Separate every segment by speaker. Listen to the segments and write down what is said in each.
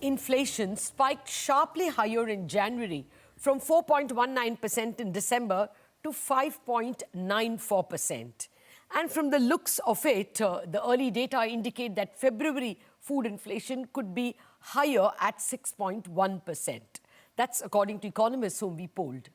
Speaker 1: inflation spiked sharply higher in January from 4.19% in December to 5.94%. And from the looks of it, the early data indicate that February food inflation could be higher at 6.1%. That's according to economists whom we polled.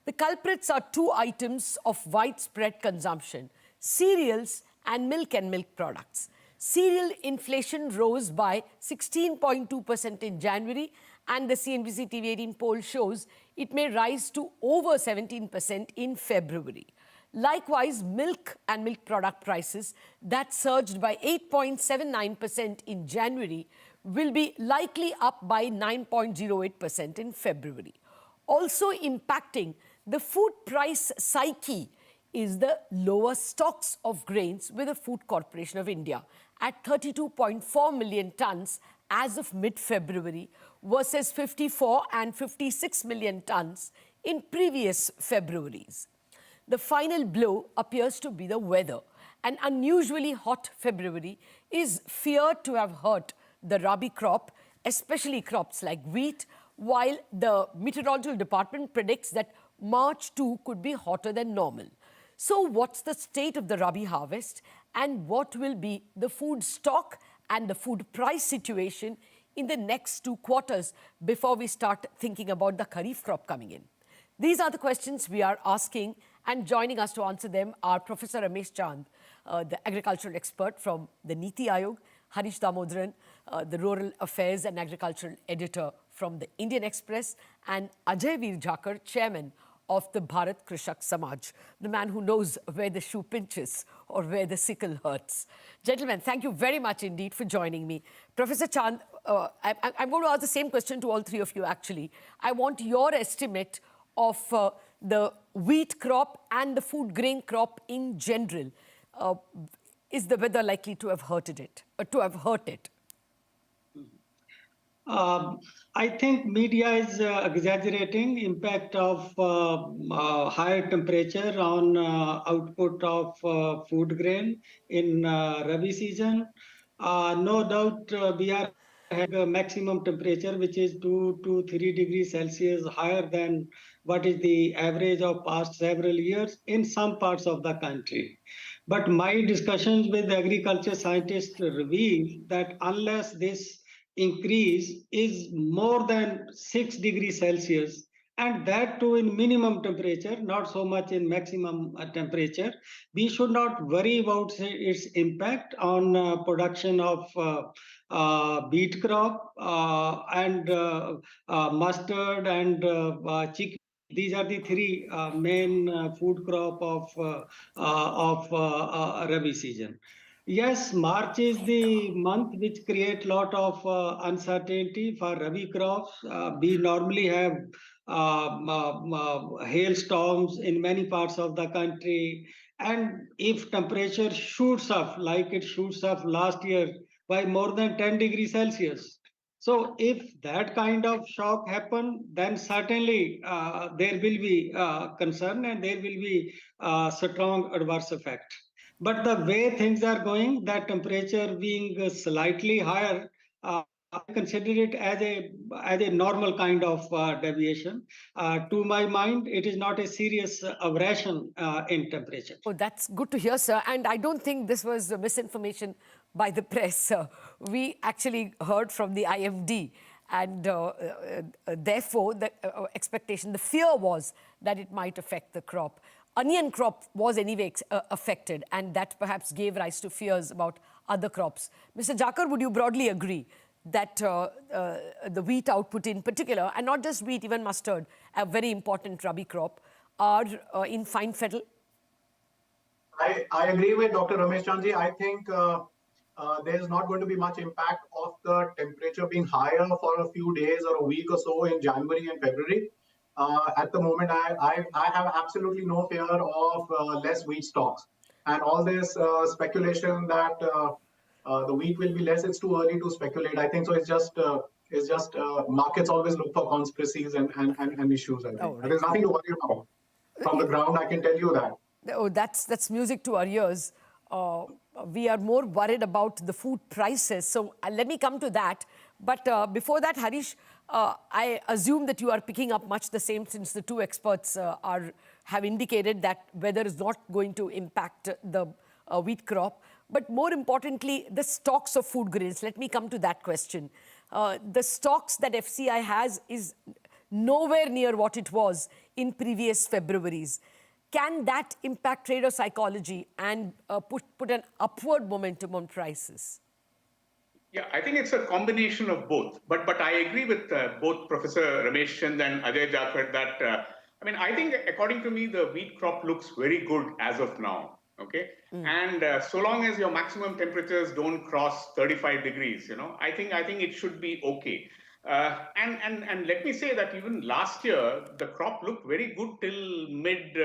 Speaker 1: The culprits are two items of widespread consumption: cereals and milk products. Cereal inflation rose by 16.2% in January, and the CNBC-TV18 poll shows it may rise to over 17% in February. Likewise, milk and milk product prices that surged by 8.79% in January will be likely up by 9.08% in February. Also impacting the food price psyche is the lower stocks of grains with the Food Corporation of India at 32.4 million tons as of mid-February versus 54 and 56 million tons in previous Februaries. The final blow appears to be the weather. An unusually hot February is feared to have hurt the Rabi crop, especially crops like wheat, while the meteorological department predicts that March too could be hotter than normal. So what's the state of the Rabi harvest, and what will be the food stock and the food price situation in the next 2 quarters before we start thinking about the Kharif crop coming in? These are the questions we are asking, and joining us to answer them are Professor Ramesh Chand, the agricultural expert from the NITI Aayog, Harish Damodaran, the rural affairs and agricultural editor from the Indian Express, and Ajay Jakhar, chairman of the Bharat Krishak Samaj, the man who knows where the shoe pinches or where the sickle hurts. Gentlemen, thank you very much indeed for joining me. Professor Chand, I'm going to ask the same question to all three of you actually. I want your estimate of the wheat crop and the food grain crop in general. Is the weather likely to have hurt it?
Speaker 2: I think media is exaggerating impact of higher temperature on output of food grain in Rabi season. No doubt we are having a maximum temperature which is 2 to 3 degrees Celsius higher than what is the average of past several years in some parts of the country. But my discussions with agriculture scientists reveal that unless this increase is more than 6 degrees Celsius, and that too in minimum temperature, not so much in maximum temperature, we should not worry about its impact on production of wheat crop and mustard and chickpea. These are the three main food crop of Rabi season. Yes, March is the month which create lot of uncertainty for Rabi crops. We normally have hailstorms in many parts of the country, and if temperature shoots up like it shoots up last year by more than 10 degrees Celsius. So if that kind of shock happen, then certainly there will be concern and there will be strong adverse effect. But the way things are going, that temperature being slightly higher, I consider it as a normal kind of deviation. To my mind, it is not a serious aberration in temperature.
Speaker 1: Oh, that's good to hear, sir. And I don't think this was misinformation by the press. We actually heard from the IMD, and therefore the expectation, the fear was that it might affect the crop. Onion crop was anyway affected, and that perhaps gave rise to fears about other crops. Mr. Jakhar, would you broadly agree that the wheat output in particular, and not just wheat, even mustard, a very important Rabi crop, are in fine fettle?
Speaker 3: I agree with Dr. Ramesh Chandji. I think there is not going to be much impact of the temperature being higher for a few days or a week or so in January and February. At the moment, I have absolutely no fear of less wheat stocks. And all this speculation that the wheat will be less, it's too early to speculate. I think so. It's just markets always look for conspiracies and issues. I think.
Speaker 1: Oh, right.
Speaker 3: There's nothing to worry about. From the ground, I can tell you that.
Speaker 1: Oh, that's music to our ears. We are more worried about the food prices. So let me come to that. But before that, Harish, I assume that you are picking up much the same, since the two experts have indicated that weather is not going to impact the wheat crop. But more importantly, the stocks of food grains. Let me come to that question. The stocks that FCI has is nowhere near what it was in previous Februaries. Can that impact trader psychology and put an upward momentum on prices?
Speaker 4: Yeah, I think it's a combination of both. But I agree with both Professor Ramesh Chand and Ajay Jakhar that, I think according to me, the wheat crop looks very good as of now. Okay. And so long as your maximum temperatures don't cross 35 degrees, I think it should be okay. And let me say that even last year, the crop looked very good till mid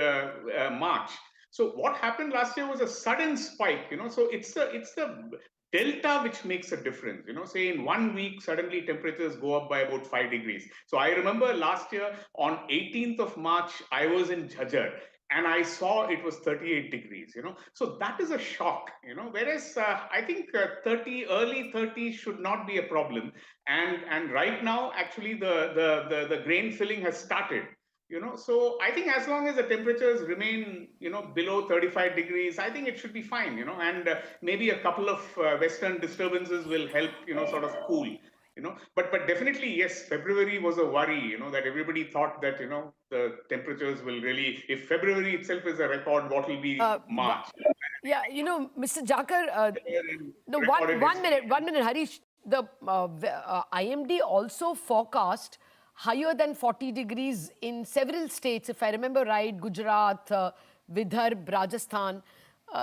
Speaker 4: March. So what happened last year was a sudden spike, so it's the delta which makes a difference. Say in 1 week, suddenly temperatures go up by about 5 degrees. So I remember last year on 18th of March, I was in Jhajjar and I saw it was 38 degrees, So that is a shock, whereas I think early 30s should not be a problem. And right now, actually, the grain filling has started. So I think as long as the temperatures remain, below 35 degrees, I think it should be fine, and maybe a couple of western disturbances will help, sort of cool, but definitely, yes, February was a worry, that everybody thought that, the temperatures will really, if February itself is a record, what will be March?
Speaker 1: Yeah, Mr. Jakhar, no, one minute, Harish. The IMD also forecast higher than 40 degrees in several states, if I remember right, Gujarat, Vidarbh, Rajasthan.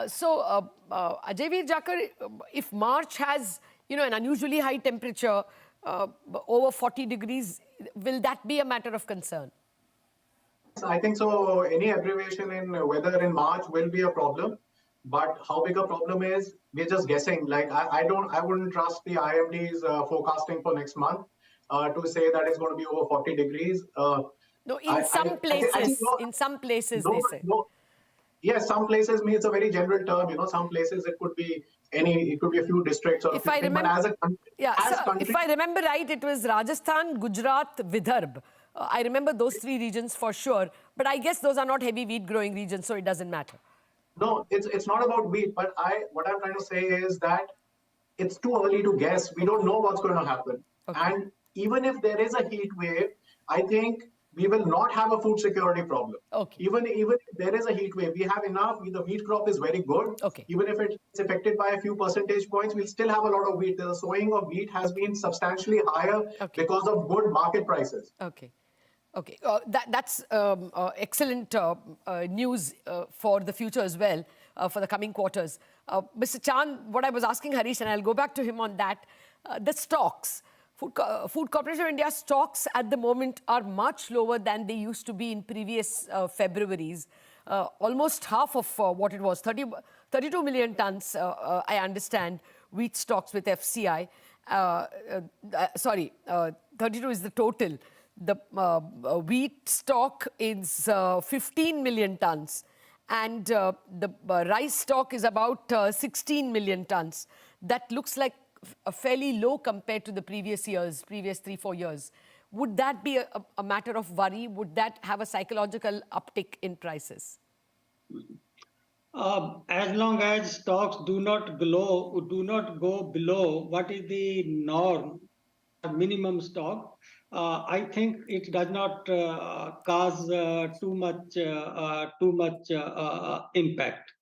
Speaker 1: So, Ajay Jakhar, if March has, an unusually high temperature, over 40 degrees, will that be a matter of concern?
Speaker 3: I think so. Any abbreviation in weather in March will be a problem. But how big a problem is, we're just guessing. Like I wouldn't trust the IMD's forecasting for next month to say that it's going to be over 40 degrees.
Speaker 1: No, in some places, they say.
Speaker 3: Yes, some places means a very general term. Some places it could be a few districts or
Speaker 1: if I remember,
Speaker 3: but as a country,
Speaker 1: if I remember right, it was Rajasthan, Gujarat, Vidarbh. I remember those three regions for sure. But I guess those are not heavy wheat growing regions, so it doesn't matter.
Speaker 3: No, it's not about wheat, but what I'm trying to say is that it's too early to guess. We don't know what's going to happen. Okay. And even if there is a heat wave, I think we will not have a food security problem.
Speaker 1: Okay.
Speaker 3: Even if there is a heat wave, we have enough. The wheat crop is very good.
Speaker 1: Okay.
Speaker 3: Even if it's affected by a few percentage points, we'll still have a lot of wheat. The sowing of wheat has been substantially higher because of good market prices.
Speaker 1: Okay. Okay, that's excellent news for the future as well, for the coming quarters. Mr. Chand, what I was asking Harish, and I'll go back to him on that, the stocks. Food Corporation of India stocks at the moment are much lower than they used to be in previous Februaries. Almost half of what it was, 32 million tons, I understand, wheat stocks with FCI. 32 is the total. The wheat stock is 15 million tons and the rice stock is about 16 million tons. That looks like a fairly low compared to the previous 3-4 years. Would that be a matter of worry? Would that have a psychological uptick in prices?
Speaker 2: As long as stocks do not go below what is the norm, minimum stock, I think it does not cause too much impact.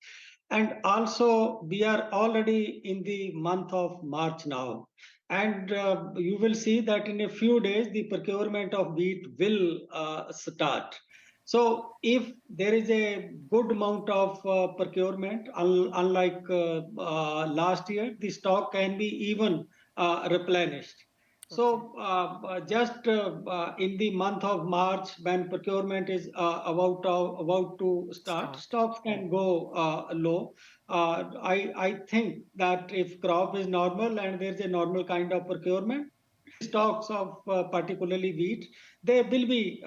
Speaker 2: And also, we are already in the month of March now. And you will see that in a few days, the procurement of wheat will start. So if there is a good amount of procurement, unlike last year, the stock can be even replenished. So just in the month of March, when procurement is about to start, stocks can go low. I think that if crop is normal and there's a normal kind of procurement, stocks of particularly wheat, they will be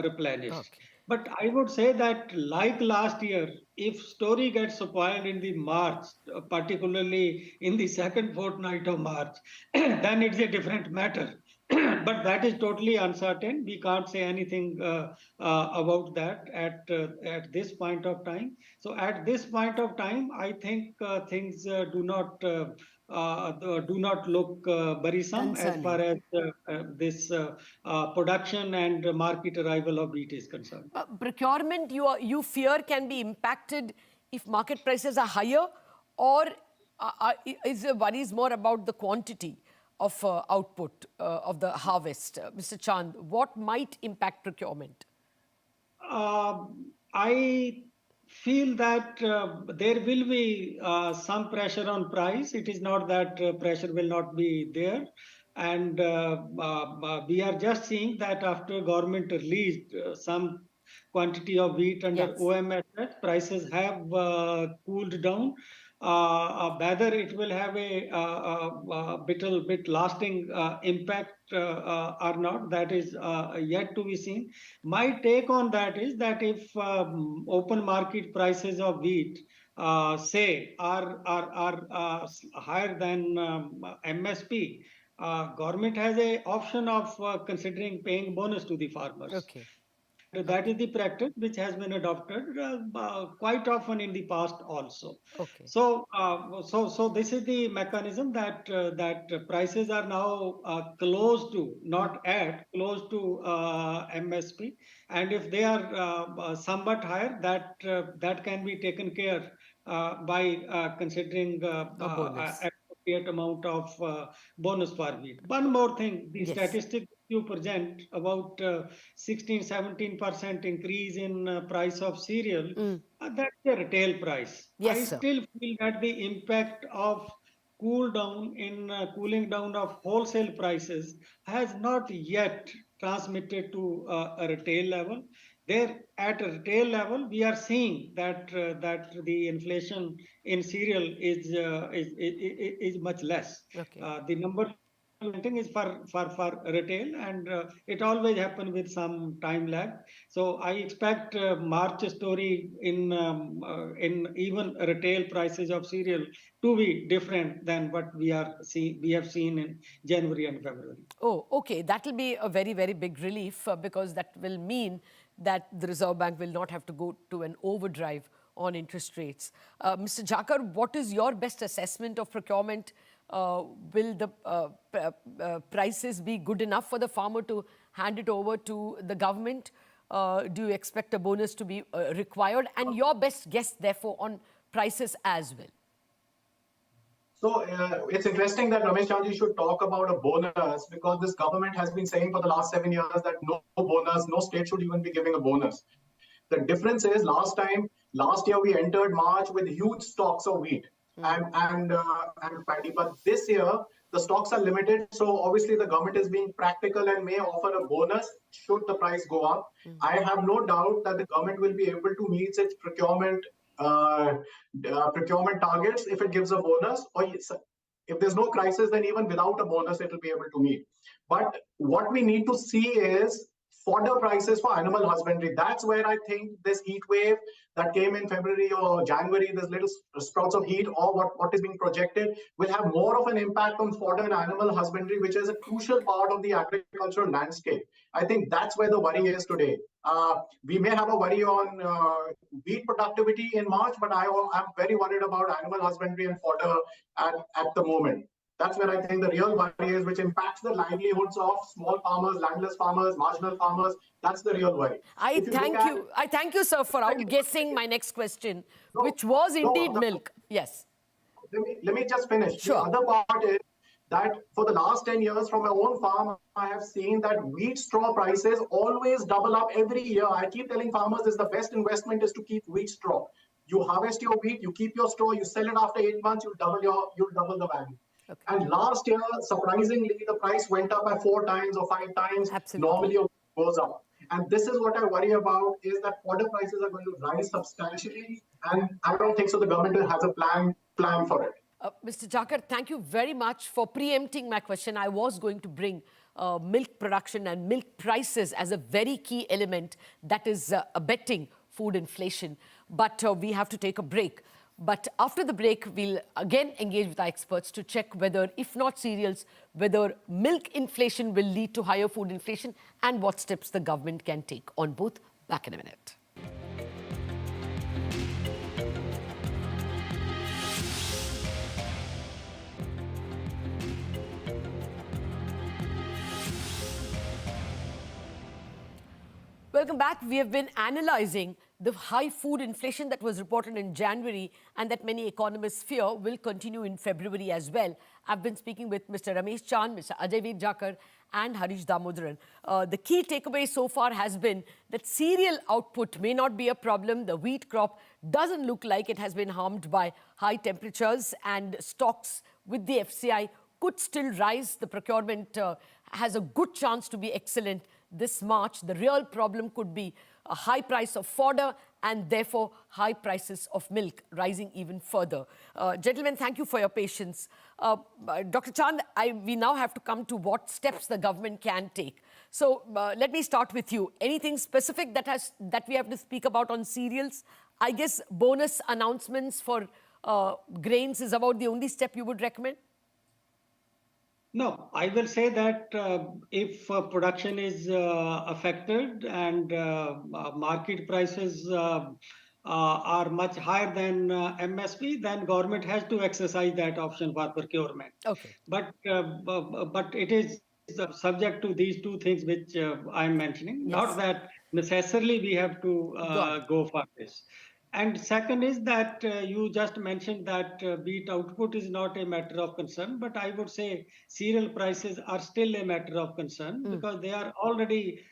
Speaker 2: replenished. Okay. But I would say that, like last year, if story gets spoiled in the March, particularly in the second fortnight of March, then it's a different matter. But that is totally uncertain. We can't say anything about that at this point of time. So at this point of time, I think things do not look worrisome as far
Speaker 1: Concerning.
Speaker 2: as this production and market arrival of wheat is concerned.
Speaker 1: Procurement, you fear can be impacted if market prices are higher, or is the worries more about the quantity of output of the harvest? Mr. Chand, what might impact procurement?
Speaker 2: I feel that there will be some pressure on price. It is not that pressure will not be there. And we are just seeing that after government released some quantity of wheat under
Speaker 1: Yes.
Speaker 2: OMS, prices have cooled down. Whether it will have a bit lasting impact or not, that is yet to be seen. My take on that is that if open market prices of wheat say are higher than MSP, government has a option of considering paying bonus to the farmers.
Speaker 1: Okay.
Speaker 2: That is the practice which has been adopted quite often in the past also.
Speaker 1: Okay.
Speaker 2: So this is the mechanism that prices are now close to, not at, close to MSP, and if they are somewhat higher, that can be taken care by considering
Speaker 1: A bonus.
Speaker 2: appropriate amount of bonus for wheat. One more thing, the
Speaker 1: Yes.
Speaker 2: statistic you present about 16-17% increase in price of cereal, that's a retail price.
Speaker 1: Yes,
Speaker 2: I
Speaker 1: sir.
Speaker 2: still feel that the impact of cooling down of wholesale prices has not yet transmitted to a retail level. There, at a retail level, we are seeing that the inflation in cereal is much less.
Speaker 1: Okay.
Speaker 2: The number is for retail, and it always happens with some time lag. So I expect March story in even retail prices of cereal to be different than what we have seen in January and February.
Speaker 1: Oh, okay. That will be a very, very big relief because that will mean that the Reserve Bank will not have to go to an overdrive on interest rates. Mr. Jakhar, what is your best assessment of procurement? Will the prices be good enough for the farmer to hand it over to the government? Do you expect a bonus to be required? And your best guess, therefore, on prices as well.
Speaker 3: So it's interesting that Ramesh Chandji should talk about a bonus, because this government has been saying for the last 7 years that no bonus, no state should even be giving a bonus. The difference is last year we entered March with huge stocks of wheat and paddy, but this year the stocks are limited. So obviously the government is being practical and may offer a bonus should the price go up. I have no doubt that the government will be able to meet its procurement targets if it gives a bonus, or if there's no crisis, then even without a bonus, it will be able to meet. But what we need to see is fodder prices for animal husbandry. That's where I think this heat wave that came in February or January, this little sprouts of heat, or what is being projected, will have more of an impact on fodder and animal husbandry, which is a crucial part of the agricultural landscape. I think that's where the worry is today. We may have a worry on wheat productivity in March, but I'm very worried about animal husbandry and fodder at the moment. That's where I think the real worry is, which impacts the livelihoods of small farmers, landless farmers, marginal farmers. That's the real worry.
Speaker 1: I thank you, sir, for outguessing my next question, which was indeed milk. Yes.
Speaker 3: Let me just finish.
Speaker 1: Sure.
Speaker 3: The other part is that for the last 10 years from my own farm, I have seen that wheat straw prices always double up every year. I keep telling farmers this: the best investment is to keep wheat straw. You harvest your wheat, you keep your straw, you sell it after 8 months, you'll double the value. Okay. And last year, surprisingly, the price went up by 4 times or 5 times.
Speaker 1: Absolutely.
Speaker 3: Normally it goes up. And this is what I worry about, is that fodder prices are going to rise substantially. And I don't think so the government has a plan for it.
Speaker 1: Mr. Jakhar, thank you very much for preempting my question. I was going to bring milk production and milk prices as a very key element that is abetting food inflation. But we have to take a break. But after the break, we'll again engage with our experts to check whether, if not cereals, whether milk inflation will lead to higher food inflation and what steps the government can take on both. Back in a minute. Welcome back. We have been analyzing the high food inflation that was reported in January and that many economists fear will continue in February as well. I've been speaking with Mr. Ramesh Chand, Mr. Ajay Jakhar and Harish Damodaran. The key takeaway so far has been that cereal output may not be a problem. The wheat crop doesn't look like it has been harmed by high temperatures, and stocks with the FCI could still rise. The procurement has a good chance to be excellent this March. The real problem could be a high price of fodder and therefore high prices of milk rising even further. Gentlemen, thank you for your patience. Dr. Chand, we now have to come to what steps the government can take. So let me start with you. Anything specific that we have to speak about on cereals? I guess bonus announcements for grains is about the only step you would recommend?
Speaker 2: No, I will say that if production is affected and market prices are much higher than MSP, then government has to exercise that option for procurement.
Speaker 1: Okay.
Speaker 2: But it is subject to these two things which I'm mentioning.
Speaker 1: Yes.
Speaker 2: Not that necessarily we have to go for this. And second is that you just mentioned that wheat output is not a matter of concern, but I would say cereal prices are still a matter of concern because they are already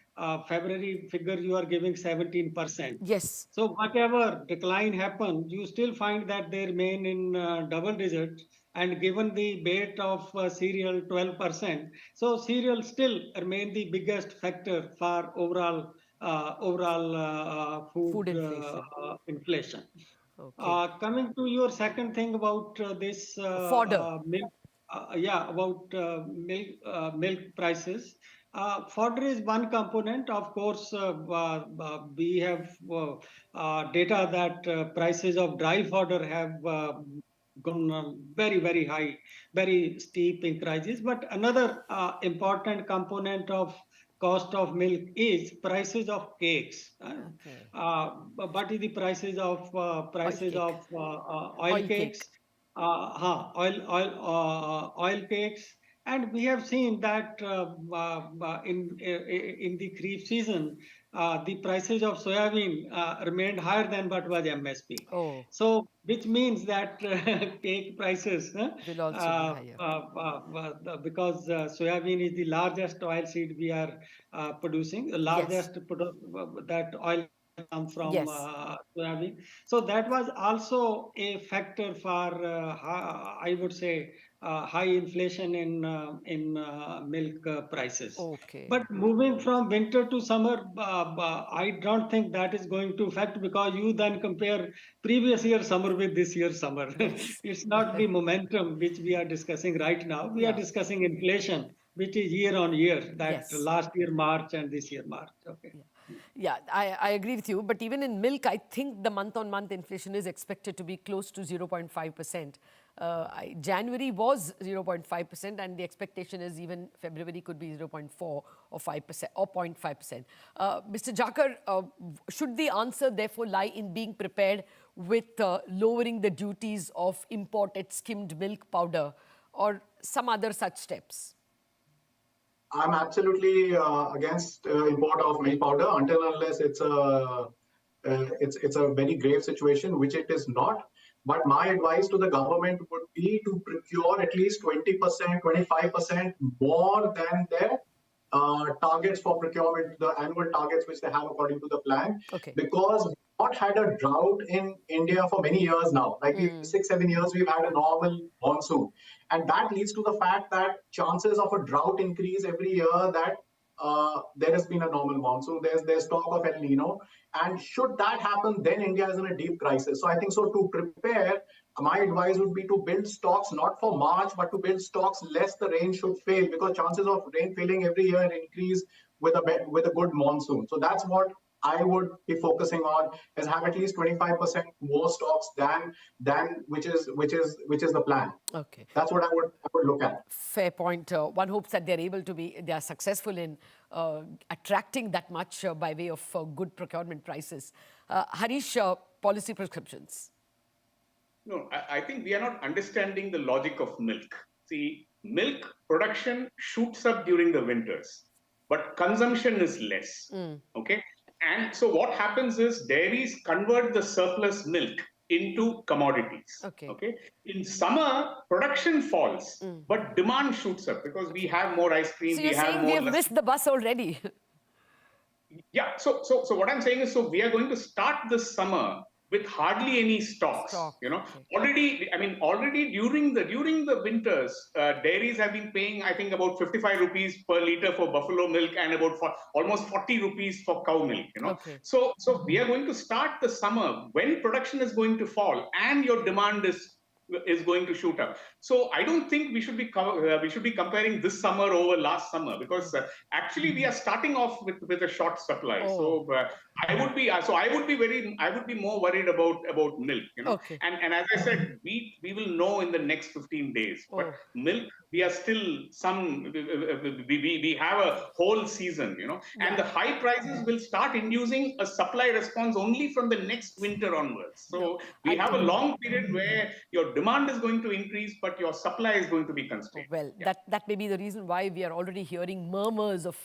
Speaker 2: February figure you are giving 17%.
Speaker 1: Yes.
Speaker 2: So whatever decline happens, you still find that they remain in double digits. And given the weight of cereal 12%, so cereal still remain the biggest factor for overall food inflation.
Speaker 1: Okay.
Speaker 2: Coming to your second thing about this
Speaker 1: fodder.
Speaker 2: milk, about milk prices. Fodder is one component. Of course, we have data that prices of dry fodder have gone very, very high, very steep increases. But another important component of cost of milk is prices of cakes.
Speaker 1: Okay.
Speaker 2: What is the prices of oil cakes? Oil cakes. And we have seen that in the kharif season, the prices of soybean remained higher than what was MSP.
Speaker 1: Oh.
Speaker 2: So, which means that cake prices
Speaker 1: will also be higher.
Speaker 2: because soybean is the largest oil seed we are producing, the largest that oil comes from soybean. So that was also a factor for I would say high inflation in milk prices.
Speaker 1: Okay.
Speaker 2: But moving from winter to summer, I don't think that is going to affect, because you then compare previous year summer with this year summer.
Speaker 1: Yes.
Speaker 2: It's not the momentum which we are discussing right now. We are discussing inflation, which is year on year, that last year March and this year March. Okay.
Speaker 1: Yeah, I agree with you. But even in milk, I think the month-on-month inflation is expected to be close to 0.5%. January was 0.5%, and the expectation is even February could be 0.4 or 5% or 0.5%. Mr. Jakhar, should the answer therefore lie in being prepared with lowering the duties of imported skimmed milk powder or some other such steps?
Speaker 3: I'm absolutely against import of milk powder until and unless it's a very grave situation, which it is not. But my advice to the government would be to procure at least 20%, 25% more than their targets for procurement, the annual targets which they have according to the plan.
Speaker 1: Okay.
Speaker 3: Because we've not had a drought in India for many years now. Like 6-7 years, we've had a normal monsoon. And that leads to the fact that chances of a drought increase every year, that there has been a normal monsoon, there's talk of El Nino. And should that happen, then India is in a deep crisis. So I think so to prepare, my advice would be to build stocks not for March, but to build stocks lest the rain should fail, because chances of rain failing every year increase with a good monsoon. So that's what I would be focusing on, is have at least 25% more stocks than which is the plan.
Speaker 1: Okay.
Speaker 3: That's what I would look at.
Speaker 1: Fair point. One hopes that they are successful in attracting that much by way of good procurement prices. Harish, policy prescriptions.
Speaker 4: No, I think we are not understanding the logic of milk. See, milk production shoots up during the winters, but consumption is less. Okay. And so what happens is dairies convert the surplus milk into commodities. Okay. In summer, production falls, but demand shoots up because we have more ice cream.
Speaker 1: So you're saying we have missed the bus already?
Speaker 4: Yeah. So what I'm saying is, so we are going to start this summer with hardly any stocks. Already during the winters, dairies have been paying, I think, about 55 rupees per liter for buffalo milk and about almost 40 rupees for cow milk. So we are going to start the summer when production is going to fall and your demand is going to shoot up. So I don't think we should be comparing this summer over last summer, because actually we are starting off with a short supply. So I would be more worried about milk. And as I said, we will know in the next 15 days. But milk, we are still we have a whole season. And the high prices will start inducing a supply response only from the next winter onwards. So we have a long period where your demand is going to increase, but your supply is going to be constrained.
Speaker 1: Well, that may be the reason why we are already hearing murmurs of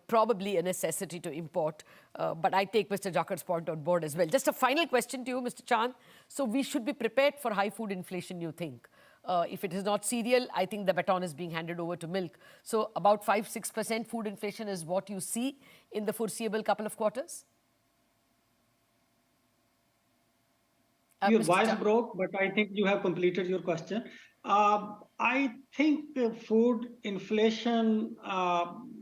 Speaker 1: probably a necessity to import. But I take Mr. Jakhar's point on board as well. Just a final question to you, Mr. Chand. So we should be prepared for high food inflation, you think? If it is not cereal, I think the baton is being handed over to milk. So about 5-6% food inflation is what you see in the foreseeable couple of quarters?
Speaker 2: Your voice broke, but I think you have completed your question. I think food inflation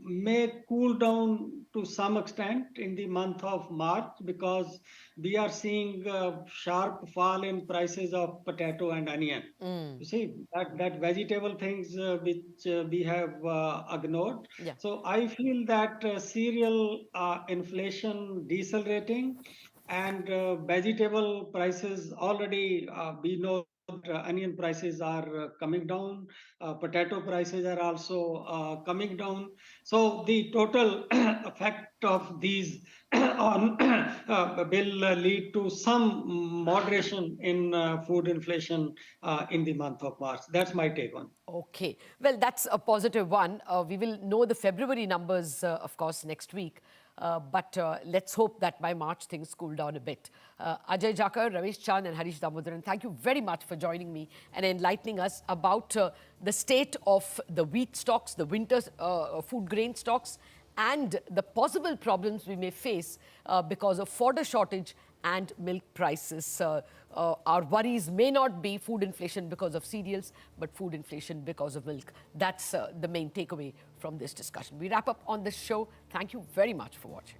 Speaker 2: may cool down to some extent in the month of March, because we are seeing a sharp fall in prices of potato and onion. You see, that vegetable things which we have ignored. So I feel that cereal inflation decelerating, and vegetable prices already we know onion prices are coming down, potato prices are also coming down. So the total effect of these on will lead to some moderation in food inflation in the month of March. That's my take on it.
Speaker 1: Okay. Well, that's a positive one. We will know the February numbers, of course, next week. But let's hope that by March things cool down a bit. Ajay Jakhar, Ramesh Chand and Harish Damodaran, thank you very much for joining me and enlightening us about the state of the wheat stocks, the winter food grain stocks, and the possible problems we may face because of fodder shortage and milk prices. Our worries may not be food inflation because of cereals, but food inflation because of milk. That's the main takeaway from this discussion. We wrap up on this show. Thank you very much for watching.